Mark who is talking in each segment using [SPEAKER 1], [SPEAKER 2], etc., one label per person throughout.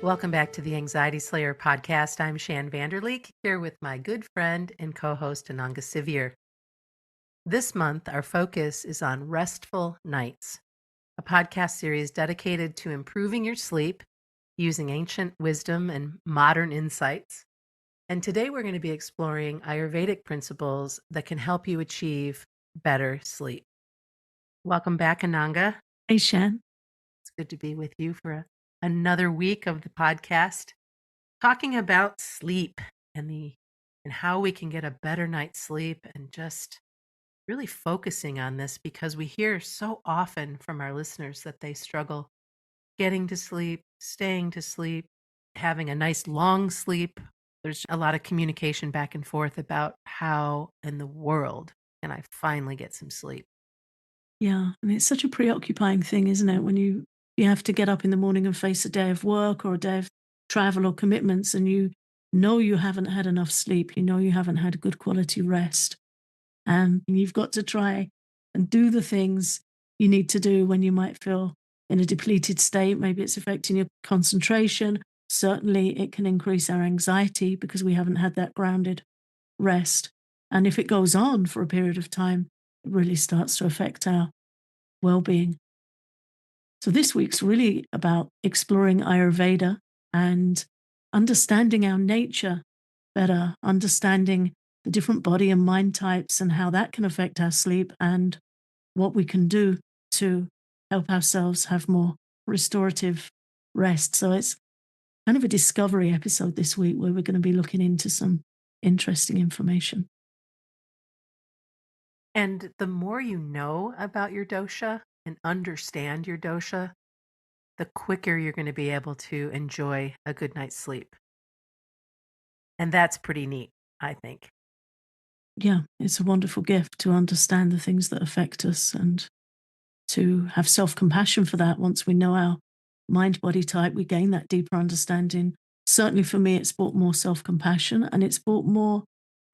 [SPEAKER 1] Welcome back to the Anxiety Slayer podcast. I'm Shan Vanderleek, here with my good friend and co-host Ananga Sivir. This month, our focus is on Restful Nights, a podcast series dedicated to improving your sleep using ancient wisdom and modern insights. And today we're going to be exploring Ayurvedic principles that can help you achieve better sleep. Welcome back, Ananga.
[SPEAKER 2] Hey, Shan.
[SPEAKER 1] It's good to be with you for another week of the podcast, talking about sleep and how we can get a better night's sleep, and just really focusing on this because we hear so often from our listeners that they struggle getting to sleep, staying to sleep, having a nice long sleep. There's a lot of communication back and forth about how in the world can I finally get some sleep.
[SPEAKER 2] Yeah, I mean, it's such a preoccupying thing, isn't it? When you have to get up in the morning and face a day of work or a day of travel or commitments, and you know you haven't had enough sleep, you know you haven't had good quality rest, and you've got to try and do the things you need to do when you might feel in a depleted state. Maybe it's affecting your concentration. Certainly, it can increase our anxiety because we haven't had that grounded rest. And if it goes on for a period of time, it really starts to affect our well-being. So this week's really about exploring Ayurveda and understanding our nature better, understanding the different body and mind types and how that can affect our sleep, and what we can do to help ourselves have more restorative rest. So it's kind of a discovery episode this week where we're going to be looking into some interesting information.
[SPEAKER 1] And the more you know about your dosha and understand your dosha, the quicker you're going to be able to enjoy a good night's sleep. And that's pretty neat, I think.
[SPEAKER 2] Yeah, it's a wonderful gift to understand the things that affect us and to have self compassion for that. Once we know our mind body type, we gain that deeper understanding. Certainly for me, it's brought more self compassion, and it's brought more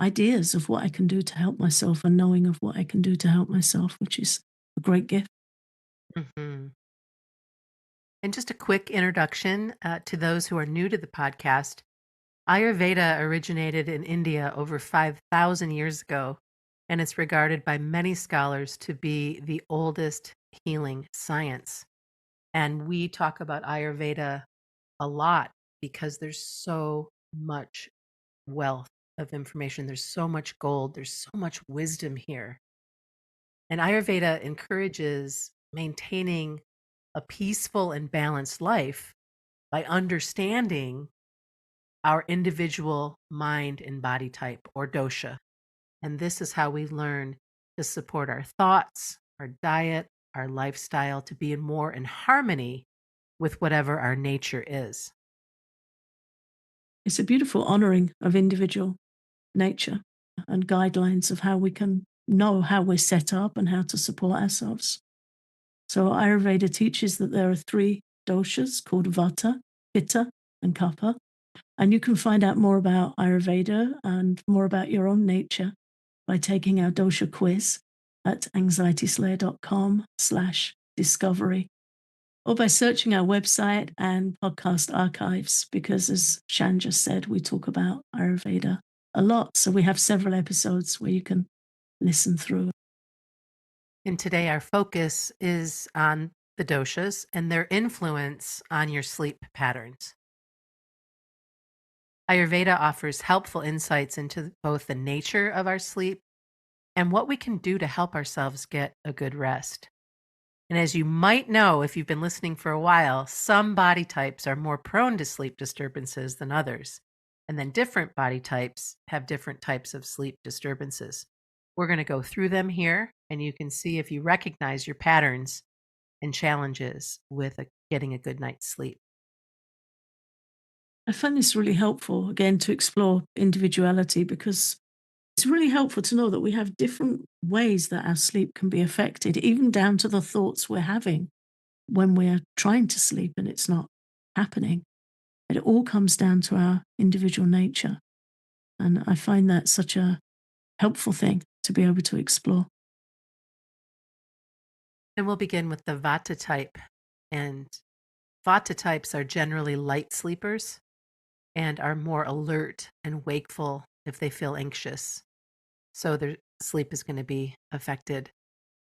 [SPEAKER 2] ideas of what I can do to help myself and knowing of what I can do to help myself, which is a great gift.
[SPEAKER 1] Mhm. And just a quick introduction to those who are new to the podcast. Ayurveda originated in India over 5,000 years ago, and it's regarded by many scholars to be the oldest healing science. And we talk about Ayurveda a lot because there's so much wealth of information. There's so much gold. There's so much wisdom here. And Ayurveda encourages maintaining a peaceful and balanced life by understanding our individual mind and body type, or dosha. And this is how we learn to support our thoughts, our diet, our lifestyle to be more in harmony with whatever our nature is.
[SPEAKER 2] It's a beautiful honoring of individual nature and guidelines of how we can know how we're set up and how to support ourselves. So Ayurveda teaches that there are three doshas called Vata, Pitta, and Kapha. And you can find out more about Ayurveda and more about your own nature by taking our dosha quiz at anxietyslayer.com/discovery, or by searching our website and podcast archives, because as Shan just said, we talk about Ayurveda a lot. So we have several episodes where you can listen through.
[SPEAKER 1] And today our focus is on the doshas and their influence on your sleep patterns. Ayurveda offers helpful insights into both the nature of our sleep and what we can do to help ourselves get a good rest. And as you might know, if you've been listening for a while, some body types are more prone to sleep disturbances than others. And then different body types have different types of sleep disturbances. We're going to go through them here, and you can see if you recognize your patterns and challenges with getting a good night's sleep.
[SPEAKER 2] I find this really helpful, again, to explore individuality, because it's really helpful to know that we have different ways that our sleep can be affected, even down to the thoughts we're having when we're trying to sleep and it's not happening. It all comes down to our individual nature. And I find that such a helpful thing to be able to explore.
[SPEAKER 1] And we'll begin with the Vata type. And Vata types are generally light sleepers and are more alert and wakeful if they feel anxious. So their sleep is going to be affected.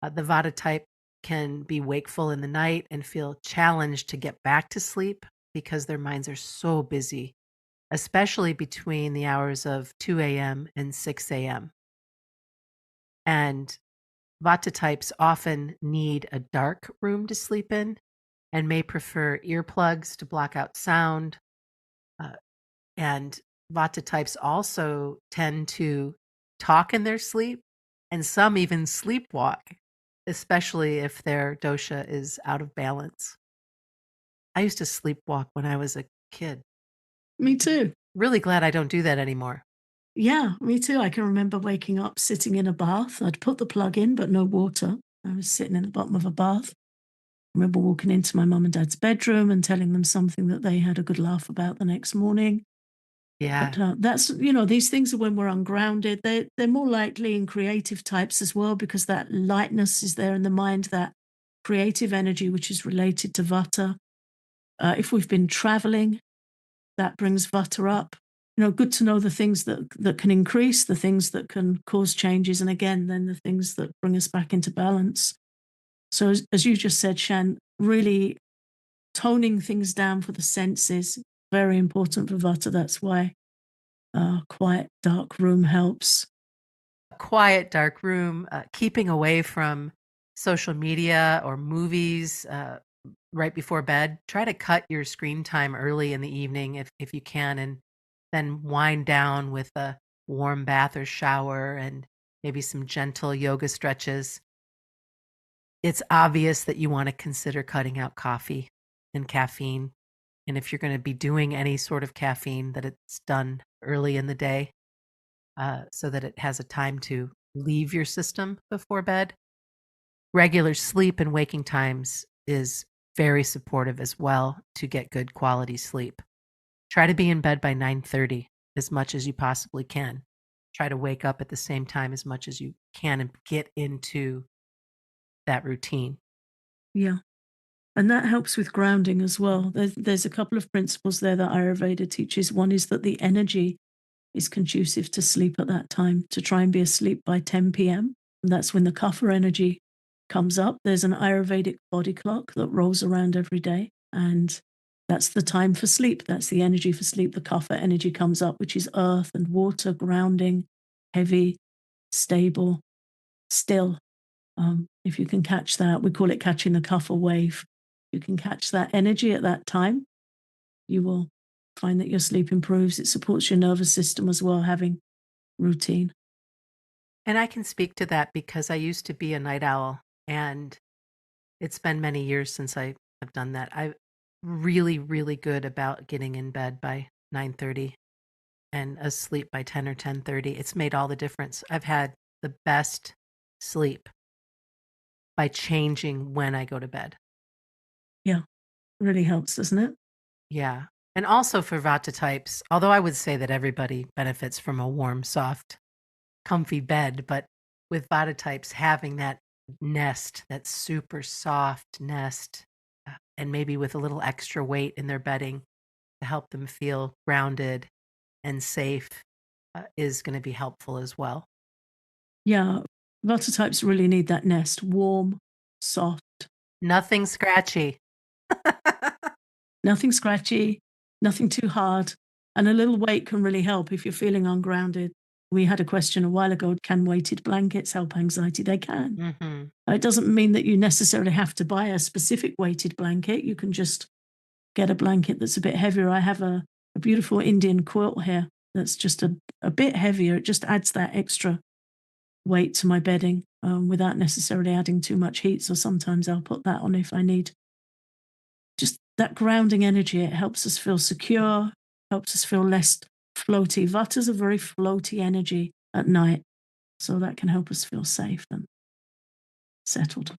[SPEAKER 1] The Vata type can be wakeful in the night and feel challenged to get back to sleep because their minds are so busy, especially between the hours of 2 a.m. and 6 a.m. And Vata types often need a dark room to sleep in and may prefer earplugs to block out sound. Uh, and Vata types also tend to talk in their sleep, and some even sleepwalk, especially if their dosha is out of balance. I used to sleepwalk when I was a kid.
[SPEAKER 2] Me too.
[SPEAKER 1] Really glad I don't do that anymore.
[SPEAKER 2] Yeah, me too. I can remember waking up sitting in a bath. I'd put the plug in, but no water. I was sitting in the bottom of a bath. I remember walking into my mum and dad's bedroom and telling them something that they had a good laugh about the next morning.
[SPEAKER 1] Yeah.
[SPEAKER 2] But that's, these things are when we're ungrounded. They're more likely in creative types as well because that lightness is there in the mind, that creative energy, which is related to Vata. If we've been traveling, that brings Vata up. Good to know the things that can increase, the things that can cause changes, and again, then the things that bring us back into balance. So, as you just said, Shan, really toning things down for the senses, very important for Vata. That's why quiet, dark room helps.
[SPEAKER 1] A quiet, dark room, keeping away from social media or movies right before bed. Try to cut your screen time early in the evening if you can, and then wind down with a warm bath or shower and maybe some gentle yoga stretches. It's obvious that you want to consider cutting out coffee and caffeine. And if you're going to be doing any sort of caffeine, that it's done early in the day so that it has a time to leave your system before bed. Regular sleep and waking times is very supportive as well to get good quality sleep. Try to be in bed by 9:30 as much as you possibly can. Try to wake up at the same time as much as you can and get into that routine.
[SPEAKER 2] Yeah. And that helps with grounding as well. There's a couple of principles there that Ayurveda teaches. One is that the energy is conducive to sleep at that time, to try and be asleep by 10 p.m. And that's when the kapha energy comes up. There's an Ayurvedic body clock that rolls around every day. And that's the time for sleep. That's the energy for sleep. The kapha energy comes up, which is earth and water, grounding, heavy, stable, still. If you can catch that, we call it catching the kapha wave. You can catch that energy at that time, you will find that your sleep improves. It supports your nervous system as well, having routine.
[SPEAKER 1] And I can speak to that because I used to be a night owl, and it's been many years since I have done that. I'm really, really good about getting in bed by 9:30 and asleep by 10 or 10:30. It's made all the difference. I've had the best sleep by changing when I go to bed.
[SPEAKER 2] Yeah, really helps, doesn't it?
[SPEAKER 1] Yeah. And also for Vata types, although I would say that everybody benefits from a warm, soft, comfy bed, but with Vata types having that nest, that super soft nest, and maybe with a little extra weight in their bedding to help them feel grounded and safe is going to be helpful as well.
[SPEAKER 2] Yeah, Vata types really need that nest, warm, soft,
[SPEAKER 1] Nothing scratchy.
[SPEAKER 2] nothing scratchy, nothing too hard. And a little weight can really help if you're feeling ungrounded. We had a question a while ago, can weighted blankets help anxiety? They can.
[SPEAKER 1] Hmm.
[SPEAKER 2] It doesn't mean that you necessarily have to buy a specific weighted blanket. You can just get a blanket that's a bit heavier. I have a beautiful Indian quilt here that's just a bit heavier. It just adds that extra weight to my bedding without necessarily adding too much heat. So sometimes I'll put that on if I need just that grounding energy. It helps us feel secure, helps us feel less floaty. Vatta's a very floaty energy at night. So that can help us feel safe and settled.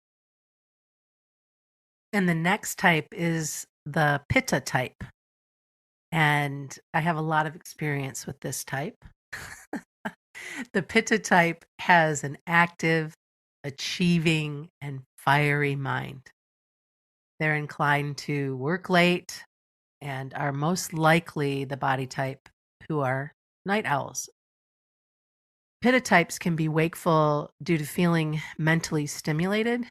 [SPEAKER 1] And the next type is the Pitta type. And I have a lot of experience with this type. The Pitta type has an active, achieving, and fiery mind. They're inclined to work late and are most likely the body type who are night owls. Pitta types can be wakeful due to feeling mentally stimulated,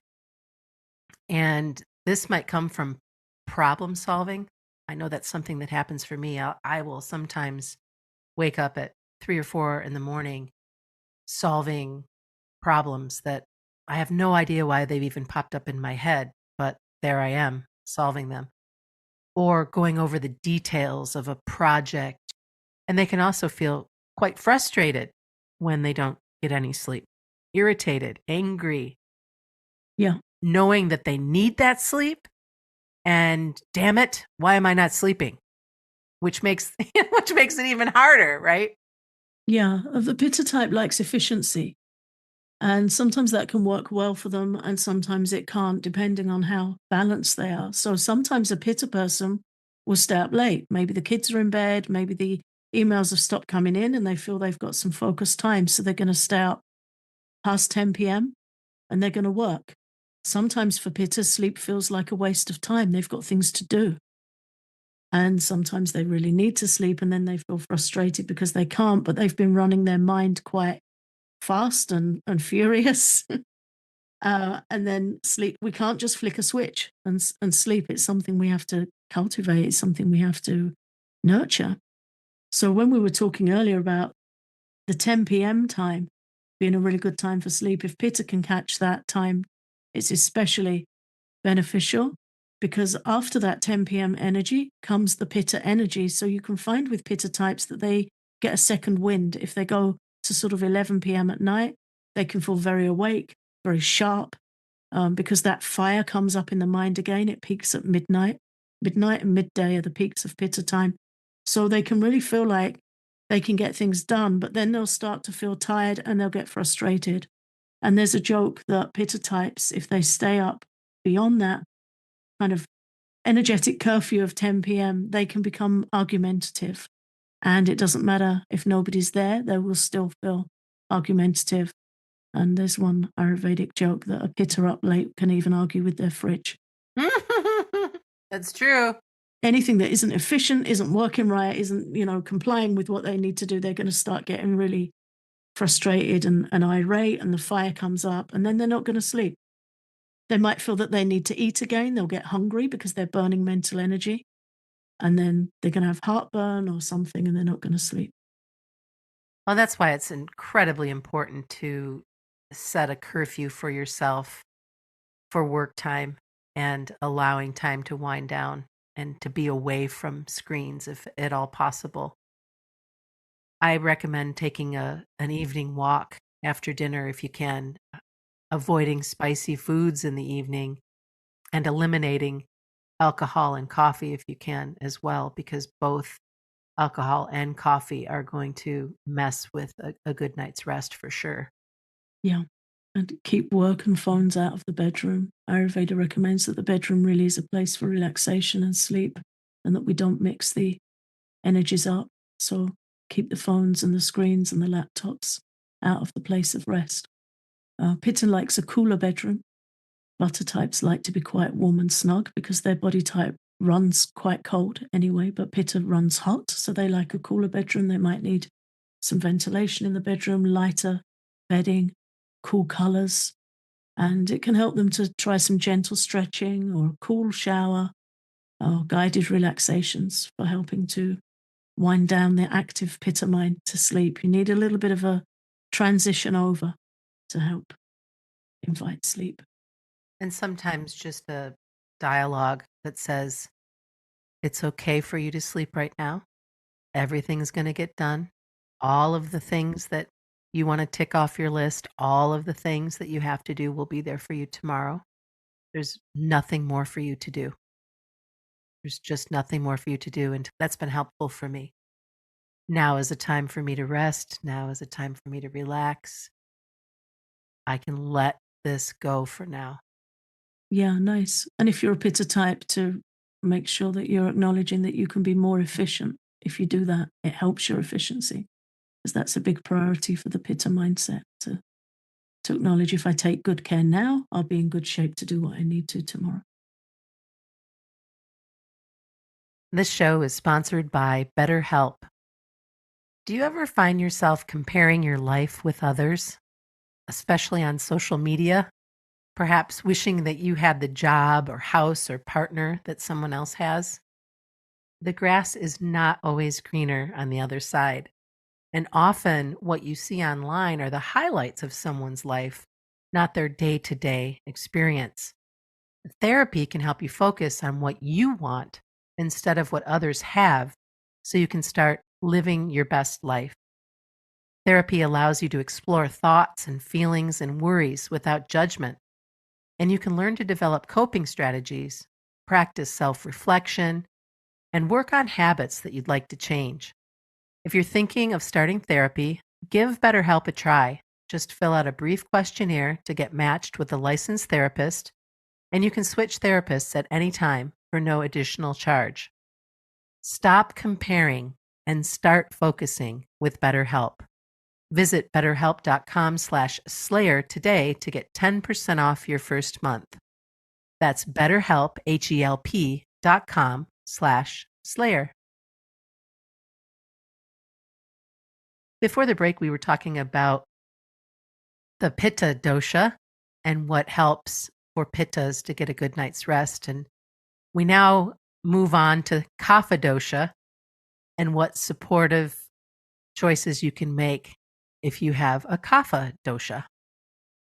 [SPEAKER 1] and this might come from problem solving. I know that's something that happens for me. I will sometimes wake up at 3 or 4 in the morning solving problems that I have no idea why they've even popped up in my head, but there I am solving them, or going over the details of a project. And they can also feel quite frustrated when they don't get any sleep, irritated, angry,
[SPEAKER 2] Yeah.
[SPEAKER 1] knowing that they need that sleep. And damn it, why am I not sleeping? Which makes which makes it even harder, right?
[SPEAKER 2] Yeah. The pitta type likes efficiency. And sometimes that can work well for them, and sometimes it can't, depending on how balanced they are. So sometimes a pitta person will stay up late. Maybe the kids are in bed, maybe the emails have stopped coming in and they feel they've got some focused time. So they're going to stay up past 10 p.m. and they're going to work. Sometimes for pitta, sleep feels like a waste of time. They've got things to do. And sometimes they really need to sleep and then they feel frustrated because they can't, but they've been running their mind quite fast and furious. And then sleep. We can't just flick a switch and sleep. It's something we have to cultivate. It's something we have to nurture. So when we were talking earlier about the 10 p.m. time being a really good time for sleep, if Pitta can catch that time, it's especially beneficial because after that 10 p.m. energy comes the Pitta energy. So you can find with Pitta types that they get a second wind. If they go to sort of 11 p.m. at night, they can feel very awake, very sharp, because that fire comes up in the mind again. It peaks at midnight. Midnight and midday are the peaks of Pitta time. So they can really feel like they can get things done, but then they'll start to feel tired and they'll get frustrated. And there's a joke that Pitta types, if they stay up beyond that kind of energetic curfew of 10 p.m., they can become argumentative. And it doesn't matter if nobody's there, they will still feel argumentative. And there's one Ayurvedic joke that a pitta up late can even argue with their fridge.
[SPEAKER 1] That's true.
[SPEAKER 2] Anything that isn't efficient, isn't working right, isn't, complying with what they need to do, they're going to start getting really frustrated and irate, and the fire comes up, and then they're not going to sleep. They might feel that they need to eat again. They'll get hungry because they're burning mental energy, and then they're going to have heartburn or something, and they're not going to sleep.
[SPEAKER 1] Well, that's why it's incredibly important to set a curfew for yourself for work time and allowing time to wind down and to be away from screens if at all possible. I recommend taking an evening walk after dinner if you can, avoiding spicy foods in the evening and eliminating alcohol and coffee if you can as well, because both alcohol and coffee are going to mess with a good night's rest for sure.
[SPEAKER 2] Yeah. And keep work and phones out of the bedroom. Ayurveda recommends that the bedroom really is a place for relaxation and sleep, and that we don't mix the energies up. So keep the phones and the screens and the laptops out of the place of rest. Pitta likes a cooler bedroom. Butter types like to be quite warm and snug because their body type runs quite cold anyway, but Pitta runs hot. So they like a cooler bedroom. They might need some ventilation in the bedroom, lighter bedding, cool colors, and it can help them to try some gentle stretching or a cool shower or guided relaxations for helping to wind down the active pitta mind to sleep. You need a little bit of a transition over to help invite sleep.
[SPEAKER 1] And sometimes just a dialogue that says, it's okay for you to sleep right now. Everything's going to get done. All of the things that you want to tick off your list, all of the things that you have to do will be there for you tomorrow. There's nothing more for you to do. There's just nothing more for you to do. And that's been helpful for me. Now is a time for me to rest. Now is a time for me to relax. I can let this go for now.
[SPEAKER 2] Yeah, nice. And if you're a pitta type, to make sure that you're acknowledging that you can be more efficient. If you do that, it helps your efficiency, because that's a big priority for the pitta mindset to acknowledge, if I take good care now, I'll be in good shape to do what I need to tomorrow.
[SPEAKER 1] This show is sponsored by BetterHelp. Do you ever find yourself comparing your life with others, especially on social media? Perhaps wishing that you had the job or house or partner that someone else has? The grass is not always greener on the other side. And often what you see online are the highlights of someone's life, not their day to day experience. Therapy can help you focus on what you want instead of what others have so you can start living your best life. Therapy allows you to explore thoughts and feelings and worries without judgment, and you can learn to develop coping strategies, practice self reflection, and work on habits that you'd like to change. If you're thinking of starting therapy, give BetterHelp a try. Just fill out a brief questionnaire to get matched with a licensed therapist, and you can switch therapists at any time for no additional charge. Stop comparing and start focusing with BetterHelp. Visit betterhelp.com/slayer today to get 10% off your first month. That's BetterHelp, HELP.com/slayer. Before the break, we were talking about the Pitta dosha and what helps for Pittas to get a good night's rest. And we now move on to Kapha dosha and what supportive choices you can make if you have a Kapha dosha.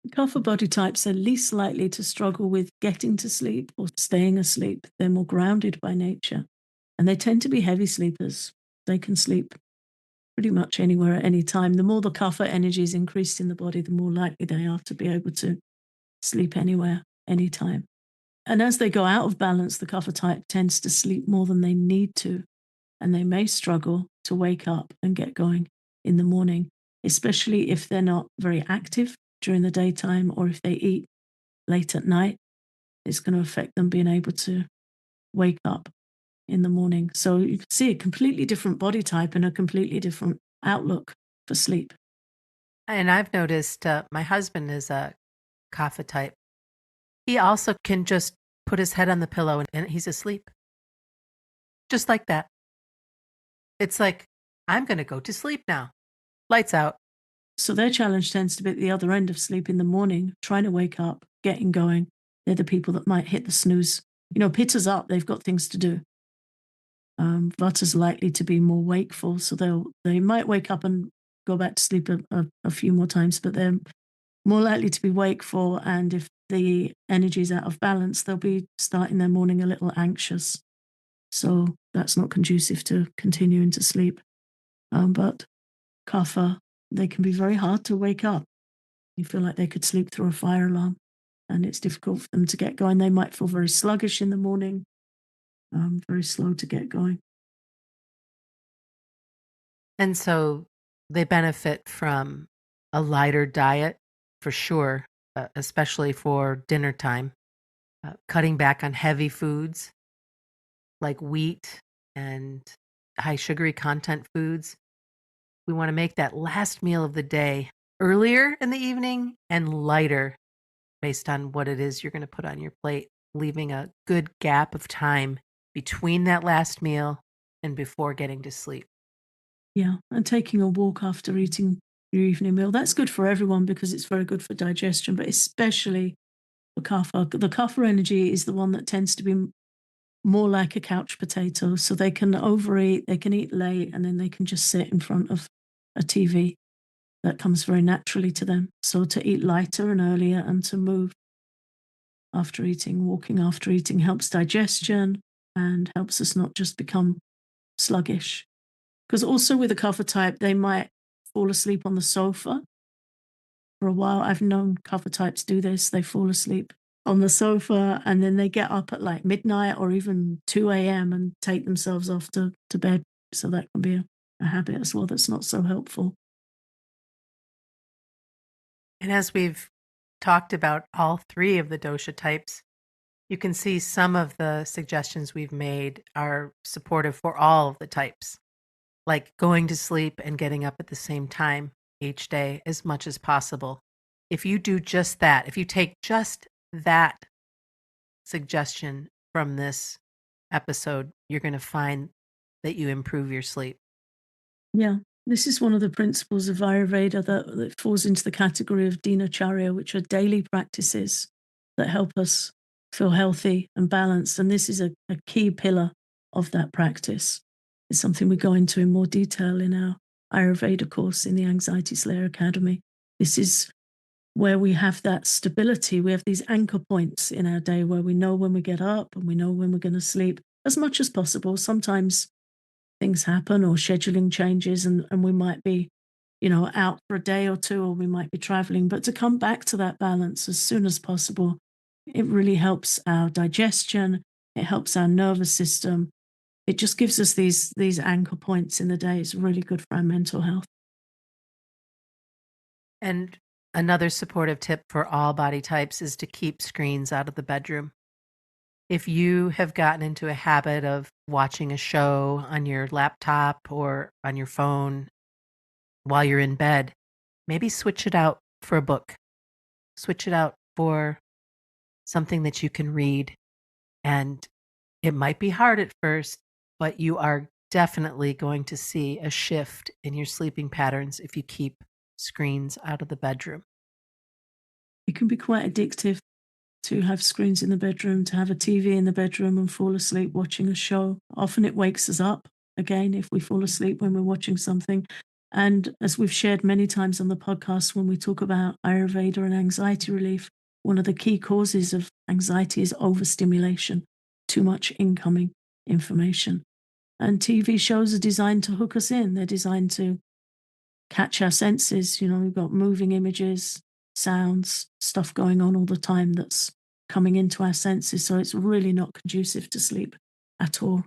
[SPEAKER 2] Kapha body types are least likely to struggle with getting to sleep or staying asleep. They're more grounded by nature, and they tend to be heavy sleepers. They can sleep pretty much anywhere at any time. The more the Kapha energy is increased in the body, the more likely they are to be able to sleep anywhere, anytime. And as they go out of balance, the Kapha type tends to sleep more than they need to, and they may struggle to wake up and get going in the morning, especially if they're not very active during the daytime or if they eat late at night. It's going to affect them being able to wake up in the morning. So you can see a completely different body type and a completely different outlook for sleep.
[SPEAKER 1] And I've noticed my husband is a Kapha type. He also can just put his head on the pillow and he's asleep. Just like that. It's like, I'm going to go to sleep now. Lights out.
[SPEAKER 2] So their challenge tends to be at the other end of sleep in the morning, trying to wake up, getting going. They're the people that might hit the snooze. Pitter's up, they've got things to do. Vatta's likely to be more wakeful, so they might wake up and go back to sleep a few more times, but they're more likely to be wakeful. And if the energy is out of balance, they'll be starting their morning a little anxious. So that's not conducive to continuing to sleep. But Kapha, they can be very hard to wake up. You feel like they could sleep through a fire alarm, and it's difficult for them to get going. They might feel very sluggish in the morning, very slow to get going.
[SPEAKER 1] And so they benefit from a lighter diet for sure, especially for dinner time. Cutting back on heavy foods like wheat and high sugary content foods. We want to make that last meal of the day earlier in the evening and lighter based on what it is you're going to put on your plate, leaving a good gap of time between that last meal and before getting to sleep.
[SPEAKER 2] Yeah, and taking a walk after eating your evening meal, that's good for everyone because it's very good for digestion, but especially for Kapha. The Kapha energy is the one that tends to be more like a couch potato. So they can overeat, they can eat late, and then they can just sit in front of a TV. That comes very naturally to them. So to eat lighter and earlier and to move after eating, walking after eating helps digestion and helps us not just become sluggish. Because also with a Kapha type, they might fall asleep on the sofa for a while. I've known Kapha types do this. They fall asleep on the sofa and then they get up at like midnight or even 2 a.m. and take themselves off to bed. So that can be a habit as well that's not so helpful.
[SPEAKER 1] And as we've talked about all three of the dosha types, you can see some of the suggestions we've made are supportive for all of the types, like going to sleep and getting up at the same time each day as much as possible. If you do just that, if you take just that suggestion from this episode, you're going to find that you improve your sleep.
[SPEAKER 2] Yeah. This is one of the principles of Ayurveda that falls into the category of dinacharya, which are daily practices that help us feel healthy and balanced. And this is a key pillar of that practice. It's something we go into in more detail in our Ayurveda course in the Anxiety Slayer Academy. This is where we have that stability. We have these anchor points in our day where we know when we get up and we know when we're going to sleep as much as possible. Sometimes things happen or scheduling changes and we might be, out for a day or two, or we might be traveling. But to come back to that balance as soon as possible, it really helps our digestion, it helps our nervous system. It just gives us these anchor points in the day. It's really good for our mental health.
[SPEAKER 1] And another supportive tip for all body types is to keep screens out of the bedroom. If you have gotten into a habit of watching a show on your laptop or on your phone while you're in bed, maybe switch it out for a book. Switch it out for something that you can read. And it might be hard at first, but you are definitely going to see a shift in your sleeping patterns if you keep screens out of the bedroom.
[SPEAKER 2] It can be quite addictive to have screens in the bedroom, to have a TV in the bedroom and fall asleep watching a show. Often it wakes us up again if we fall asleep when we're watching something. And as we've shared many times on the podcast, when we talk about Ayurveda and anxiety relief, one of the key causes of anxiety is overstimulation, too much incoming information. And TV shows are designed to hook us in, they're designed to catch our senses. We've got moving images, sounds, stuff going on all the time that's coming into our senses. So it's really not conducive to sleep at all.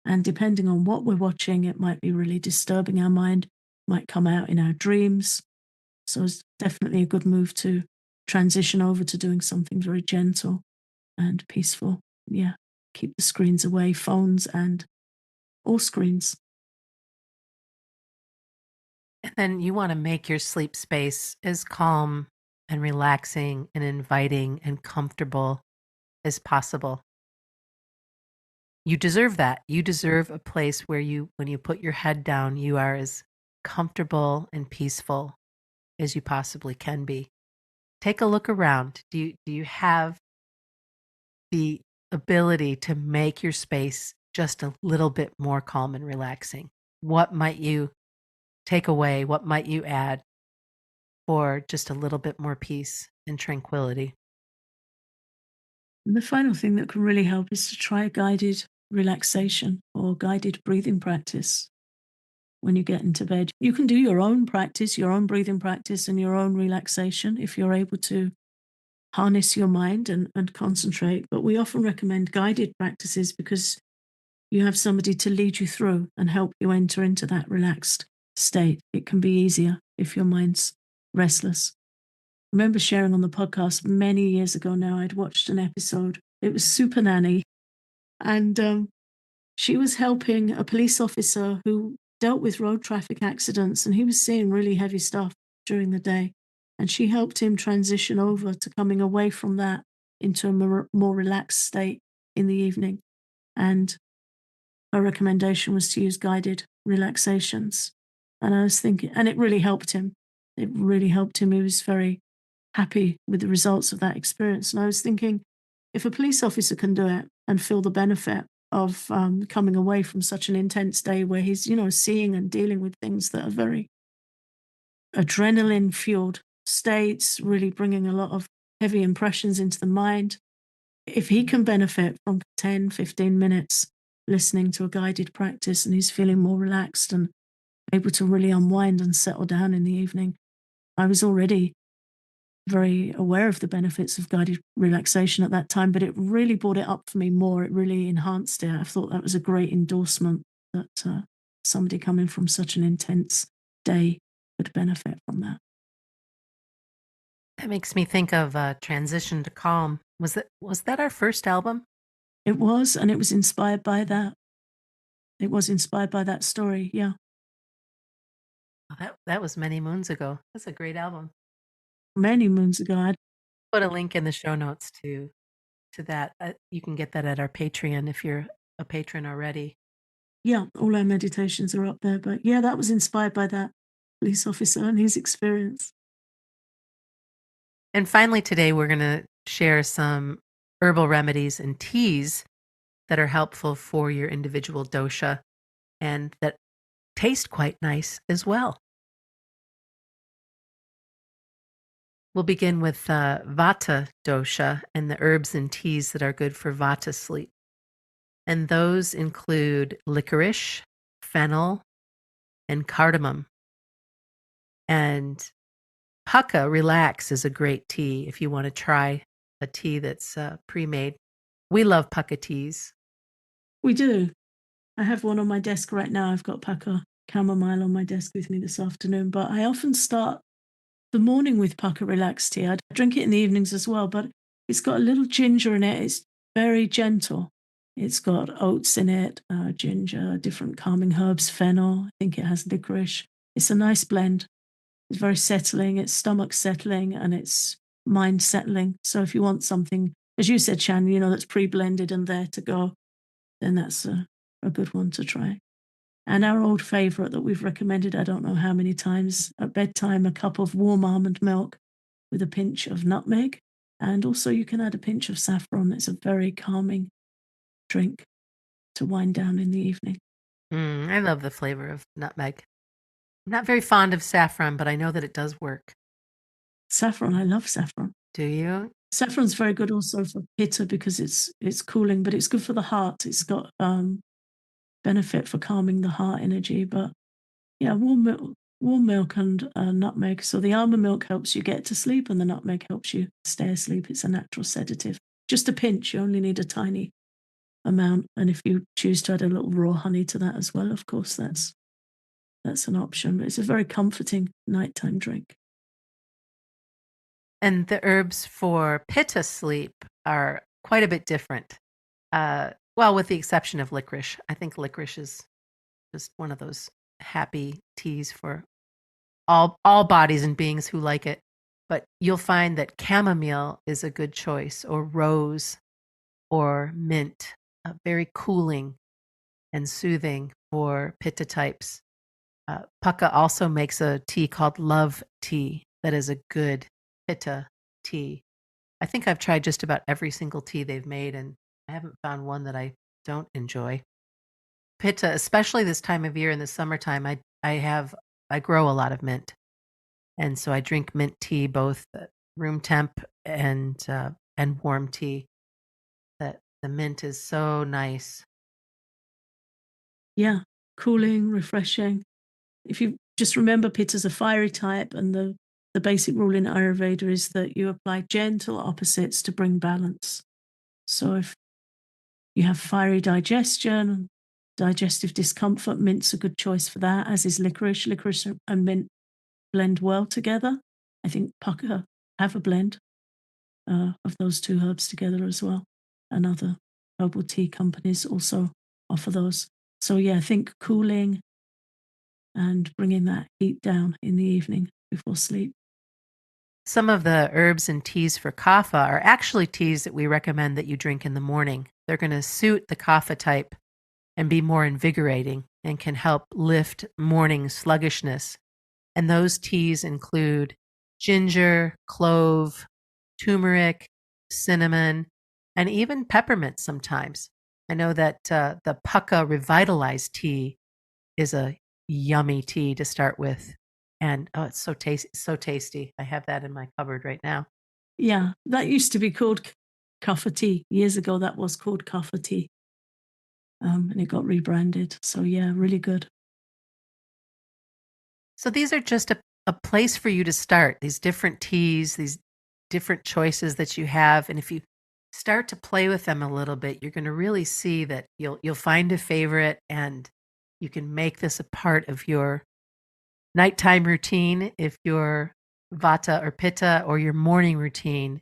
[SPEAKER 2] And depending on what we're watching, it might be really disturbing our mind, might come out in our dreams. So it's definitely a good move to transition over to doing something very gentle and peaceful. Yeah. Keep the screens away, phones and all screens.
[SPEAKER 1] And then you want to make your sleep space as calm and relaxing and inviting and comfortable as possible. You deserve that. You deserve a place where when you put your head down, you are as comfortable and peaceful as you possibly can be. Take a look around. Do you have the ability to make your space just a little bit more calm and relaxing? What might you take away? What might you add for just a little bit more peace and tranquility?
[SPEAKER 2] And the final thing that can really help is to try a guided relaxation or guided breathing practice when you get into bed. You can do your own practice, your own breathing practice, and your own relaxation if you're able to harness your mind and concentrate. But we often recommend guided practices because you have somebody to lead you through and help you enter into that relaxed state. It can be easier if your mind's restless. I remember sharing on the podcast many years ago now, I'd watched an episode. It was Super Nanny, and she was helping a police officer who dealt with road traffic accidents, and he was seeing really heavy stuff during the day. And she helped him transition over to coming away from that into a more relaxed state in the evening. And her recommendation was to use guided relaxations. And I was thinking, and it really helped him. It really helped him. He was very happy with the results of that experience. And I was thinking, if a police officer can do it and feel the benefit of coming away from such an intense day where he's, seeing and dealing with things that are very adrenaline fueled states, really bringing a lot of heavy impressions into the mind. If he can benefit from 10, 15 minutes listening to a guided practice and he's feeling more relaxed and able to really unwind and settle down in the evening, I was already very aware of the benefits of guided relaxation at that time, but it really brought it up for me more. It really enhanced it. I thought that was a great endorsement that somebody coming from such an intense day could benefit from that.
[SPEAKER 1] That makes me think of Transition to Calm. Was that our first album?
[SPEAKER 2] It was, and it was inspired by that. It was inspired by that story. Yeah.
[SPEAKER 1] Oh, that was many moons ago. That's a great album.
[SPEAKER 2] Many moons ago.
[SPEAKER 1] Put a link in the show notes to that. You can get that at our Patreon if you're a patron already.
[SPEAKER 2] Yeah, all our meditations are up there. But yeah, that was inspired by that police officer and his experience.
[SPEAKER 1] And finally, today we're going to share some herbal remedies and teas that are helpful for your individual dosha and that taste quite nice as well. We'll begin with Vata dosha and the herbs and teas that are good for Vata sleep. And those include licorice, fennel, and cardamom. And Pukka Relax is a great tea if you want to try a tea that's pre-made. We love Pukka teas.
[SPEAKER 2] We do. I have one on my desk right now. I've got Paca chamomile on my desk with me this afternoon, but I often start the morning with Paca Relax tea. I drink it in the evenings as well, but it's got a little ginger in it. It's very gentle. It's got oats in it, ginger, different calming herbs, fennel. I think it has licorice. It's a nice blend. It's very settling. It's stomach settling and it's mind settling. So if you want something, as you said, Shan, that's pre-blended and there to go, then that's a good one to try. And our old favorite that we've recommended, I don't know how many times, at bedtime, a cup of warm almond milk with a pinch of nutmeg. And also, you can add a pinch of saffron. It's a very calming drink to wind down in the evening.
[SPEAKER 1] I love the flavor of nutmeg. I'm not very fond of saffron, but I know that it does work.
[SPEAKER 2] Saffron, I love saffron.
[SPEAKER 1] Do you?
[SPEAKER 2] Saffron's very good also for pitta because it's cooling, but it's good for the heart. It's got benefit for calming the heart energy. But yeah, warm milk and nutmeg. So the almond milk helps you get to sleep, and the nutmeg helps you stay asleep. It's a natural sedative. Just a pinch. You only need a tiny amount, and if you choose to add a little raw honey to that as well, of course, that's an option. But it's a very comforting nighttime drink.
[SPEAKER 1] And the herbs for pitta sleep are quite a bit different. Well, with the exception of licorice. I think licorice is just one of those happy teas for all bodies and beings who like it. But you'll find that chamomile is a good choice, or rose, or mint, very cooling and soothing for pitta types. Pukka also makes a tea called love tea that is a good pitta tea. I think I've tried just about every single tea they've made, and I haven't found one that I don't enjoy. Pitta, especially this time of year in the summertime, I grow a lot of mint, and so I drink mint tea, both room temp and warm tea. That the mint is so nice.
[SPEAKER 2] Yeah, cooling, refreshing. If you just remember, Pitta's a fiery type, and the basic rule in Ayurveda is that you apply gentle opposites to bring balance. So if you have fiery digestion, digestive discomfort, mint's a good choice for that, as is licorice. Licorice and mint blend well together. I think Pukka have a blend of those two herbs together as well. And other herbal tea companies also offer those. So yeah, I think cooling and bringing that heat down in the evening before sleep.
[SPEAKER 1] Some of the herbs and teas for kapha are actually teas that we recommend that you drink in the morning. They're going to suit the kapha type and be more invigorating and can help lift morning sluggishness. And those teas include ginger, clove, turmeric, cinnamon, and even peppermint sometimes. I know that the Pukka Revitalized tea is a yummy tea to start with. And oh, it's so tasty. I have that in my cupboard right now.
[SPEAKER 2] Yeah, that used to be called Kapha tea. Years ago, that was called Kapha tea. And it got rebranded. So yeah, really good.
[SPEAKER 1] So these are just a place for you to start, these different teas, these different choices that you have. And if you start to play with them a little bit, you're going to really see that you'll find a favorite, and you can make this a part of your nighttime routine if you're vata or pitta, or your morning routine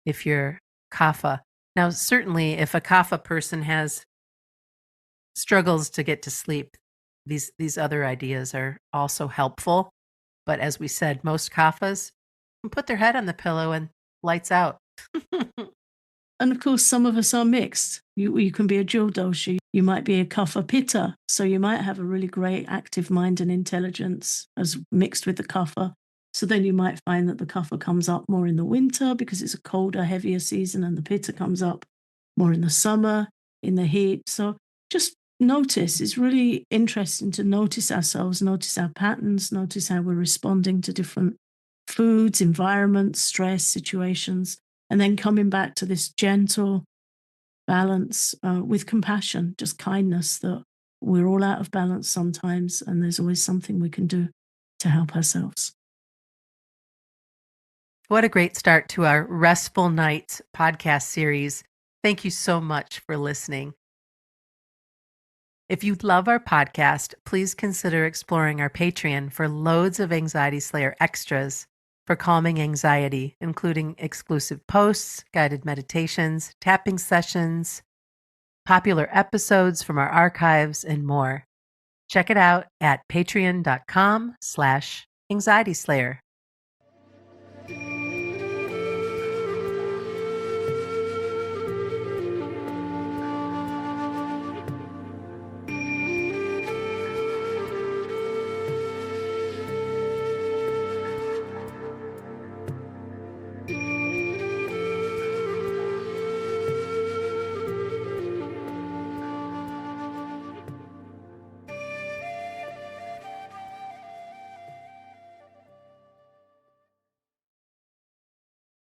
[SPEAKER 1] if you're kapha. Now, certainly if a kapha person has struggles to get to sleep, these other ideas are also helpful. But as we said, most kaphas can put their head on the pillow and lights out.
[SPEAKER 2] And of course, some of us are mixed. You can be a dual doshi. You might be a kapha pitta. So you might have a really great active mind and intelligence as mixed with the kapha. So then you might find that the kapha comes up more in the winter because it's a colder, heavier season, and the pitta comes up more in the summer, in the heat. So just notice. It's really interesting to notice ourselves, notice our patterns, notice how we're responding to different foods, environments, stress, situations, and then coming back to this gentle balance with compassion, just kindness that we're all out of balance sometimes, and there's always something we can do to help ourselves.
[SPEAKER 1] What a great start to our Restful Nights podcast series. Thank you so much for listening. If you love our podcast, please consider exploring our Patreon for loads of Anxiety Slayer extras for calming anxiety, including exclusive posts, guided meditations, tapping sessions, popular episodes from our archives, and more. Check it out at patreon.com/anxietyslayer.